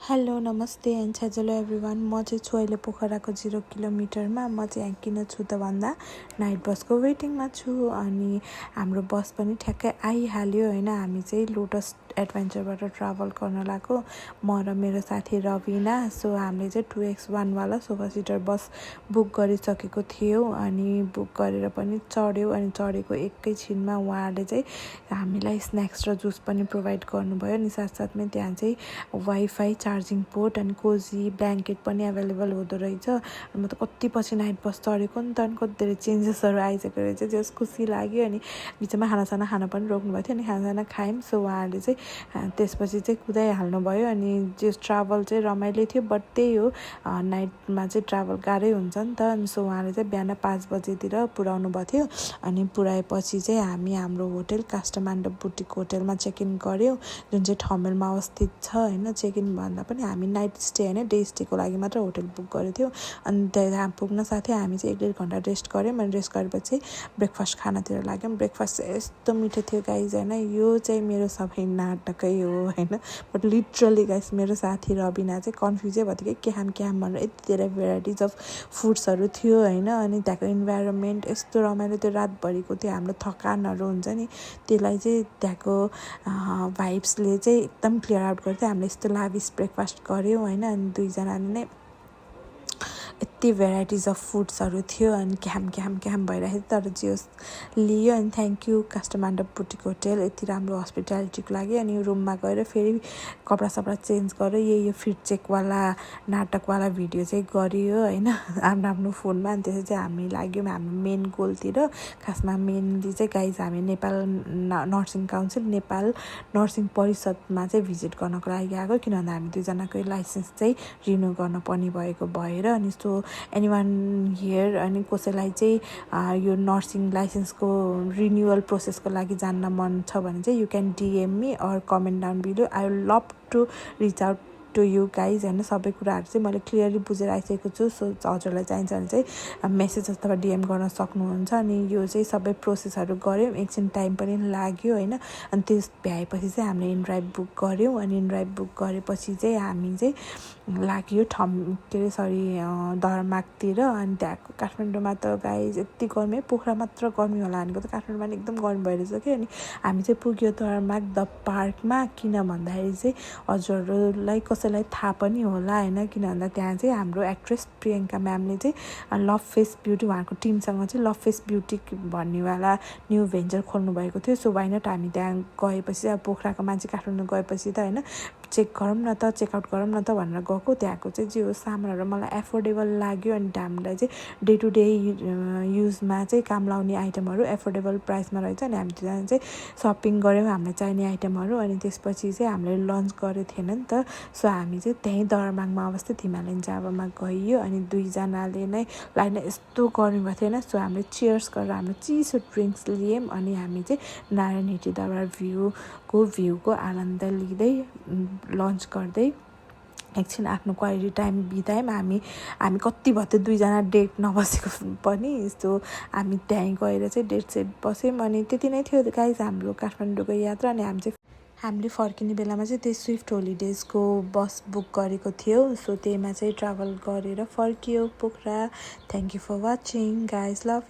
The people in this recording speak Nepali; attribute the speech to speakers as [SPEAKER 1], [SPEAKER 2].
[SPEAKER 1] हेलो नमस्ते एन्ड हेलो एभ्रिवान। म चाहिँ छु अहिले पोखराको 0 किलोमिटरमा। म चाहिँ यहाँ किन छु त भन्दा नाइट बसको वेटिङमा छु अनि हाम्रो बस पनि ठ्याक्कै आइहाल्यो होइन। हामी चाहिँ लोटस एडभेन्चरबाट ट्राभल गर्न लागेको, म र मेरो साथी रविना। सो हामीले चाहिँ 2x1 वाला सोफा सिटर बस बुक गरिसकेको थियौँ अनि बुक गरेर पनि चढ्यौँ अनि चढेको एकैछिनमा उहाँहरूले चाहिँ हामीलाई स्न्याक्स र जुस पनि प्रोभाइड गर्नुभयो अनि साथसाथमै त्यहाँ चाहिँ वाइफाई, चार्जिङ पोर्ट अनि कोजी ब्ल्याङ्केट पनि एभाइलेबल हुँदो रहेछ। म त कति पछि नाइट बस चढेको नि त, अनि कति धेरै चेन्जेसहरू आइसकेको रहेछ, जस खुसी लाग्यो। अनि बिचमा खानासाना खान पनि रोक्नुभएको थियो अनि खानासाना खायौँ। सो उहाँहरूले चाहिँ त्यसपछि चाहिँ कुदाइहाल्नु भयो अनि जो ट्राभल चाहिँ रमाइलो थियो, बट त्यही हो नाइटमा चाहिँ ट्राभल गाह्रै हुन्छ नि त। अनि सो उहाँले चाहिँ बिहान 5 बजेतिर पुऱ्याउनु भएको थियो अनि पुऱ्याएपछि चाहिँ हामी हाम्रो होटल काठमाडौँ बुटिक होटलमा चेक इन गऱ्यौँ, जुन चाहिँ ठमेलमा अवस्थित छ होइन। चेक इन भन्दा पनि हामी नाइट स्टे होइन, डे स्टेको लागि मात्र होटल बुक गरेको थियौँ। अनि त्यहाँ पुग्न साथै हामी चाहिँ 1-1.5 घन्टा रेस्ट गऱ्यौँ अनि रेस्ट गरेपछि ब्रेकफास्ट खानातिर लाग्यौँ। ब्रेकफास्ट चाहिँ यस्तो मिठो थियो गाइज होइन। यो चाहिँ मेरो सबै नाटकै हो होइन, बट लिटरली गाइज मेरो साथी रविना चाहिँ कन्फ्युजै भयो थियो कि के खाम भनेर। यति धेरै भेराइटिज अफ फुड्सहरू थियो होइन। अनि त्यहाँको इन्भाइरोमेन्ट यस्तो रमाइलो थियो, रातभरिको त्यो हाम्रो थकानहरू हुन्छ नि त्यसलाई चाहिँ त्यहाँको भाइब्सले चाहिँ एकदम क्लियर आउट गर्थ्यो। हामीले यस्तो लाभिस ब्रेकफास्ट गऱ्यौँ होइन। अनि दुईजनाले नै यति भेराइटिज अफ फुड्सहरू थियो अनि क्याम भइरहेको थियो, तर जे होस् लियो। अनि thank you Kathmandu boutique hotel यति राम्रो हस्पिटालिटीको लागि। अनि रुममा गएर फेरि कपडा चेन्ज गरेर यो फिट चेकवाला नाटकवाला भिडियो चाहिँ गरियो होइन आफ्नो फोनमा। अनि त्यसपछि चाहिँ हामी लाग्यौँ हाम्रो मेन गोलतिर। खासमा मेनली चाहिँ गाइज हामी Nepal nursing council, Nepal nursing परिषदमा चाहिँ भिजिट गर्नको लागि आएको, किनभने हामी दुईजनाकै लाइसेन्स चाहिँ रिन्यू गर्नुपर्ने भएको भएर। अनि सो एनीवान हियर अनि कसैलाई चाहिँ यो नर्सिङ लाइसेन्सको रिन्युअल प्रोसेसको लागि जान्न मन छ भने चाहिँ you can DM me or comment down below. I will love to reach out to you guys होइन। सबै कुराहरू चाहिँ मैले क्लियरली बुझेर आइसकेको छु। सो हजुरलाई चाहिन्छ भने चाहिँ मेसेज अथवा डिएम गर्न सक्नुहुन्छ। अनि यो चाहिँ सबै प्रोसेसहरू गऱ्यौँ, एकछिन टाइम पनि लाग्यो होइन। अनि त्यस भ्याएपछि चाहिँ हामीले इनड्राइभ बुक गऱ्यौँ अनि इनड्राइभ बुक गरेपछि चाहिँ हामी चाहिँ लाग्यो दरमाकतिर। अनि त्यहाँको काठमाडौँमा त गाइज यति गर्मी, पोखरा मात्र गर्मी होला भनेको त काठमाडौँमा एकदम गर्मी भइरहेछ कि। अनि हामी चाहिँ पुग्यो दरमाक द पार्कमा, किन भन्दाखेरि चाहिँ हजुरहरूलाई कसैलाई थाहा पनि होला होइन, किन भन्दा त्यहाँ चाहिँ हाम्रो एक्ट्रेस प्रियङ्का म्यामले चाहिँ लभ फेस ब्युटी उहाँको टिमसँग चाहिँ लभ फेस ब्युटी भन्नेवाला न्यू भेन्चर खोल्नु भएको थियो। सो वाइ नट हामी त्यहाँ गएपछि अब पोखराको मान्छे काठमाडौँ गएपछि त होइन चेक गरौँ न त, चेकआउट गरौँ न त भनेर गएको। त्यहाँको चाहिँ जे हो सामानहरू मलाई एफोर्डेबल लाग्यो अनि हामीलाई चाहिँ डे टु डे युजमा चाहिँ काम लाउने आइटमहरू एफोर्डेबल प्राइसमा रहेछ। अनि हामी दुईजना चाहिँ सपिङ गऱ्यौँ हामीलाई चाहिने आइटमहरू। अनि त्यसपछि चाहिँ हामीले लन्च गरेको थिएन नि त। सो हामी चाहिँ त्यहीँ दरमाङमा अवस्थित हिमालयन जाबामा गइयो अनि दुईजनाले नै लाइन यस्तो गर्मी भएको थियो होइन। सो हामीले चियर्स गरेर हाम्रो चिसो ड्रिङ्क्स लियौँ अनि हामी चाहिँ नारायण हिटी दरबार भ्यूको आनन्द लिँदै लन्च गर्दै एकछिन आफ्नो क्वालिटी टाइम बितायौँ। हामी कति भयो त्यो दुईजना डेट नबसेको पनि, यस्तो हामी त्यहीँ गएर चाहिँ डेट सेट बस्यौँ। अनि त्यति नै थियो गाइज हाम्रो काठमाडौँको यात्रा। अनि हामीले फर्किने बेलामा चाहिँ त्यो स्विफ्ट होलिडेजको बस बुक गरेको थियो। सो त्यहीमा चाहिँ ट्राभल गरेर फर्कियो Pokhara. Thank you for watching guys, love.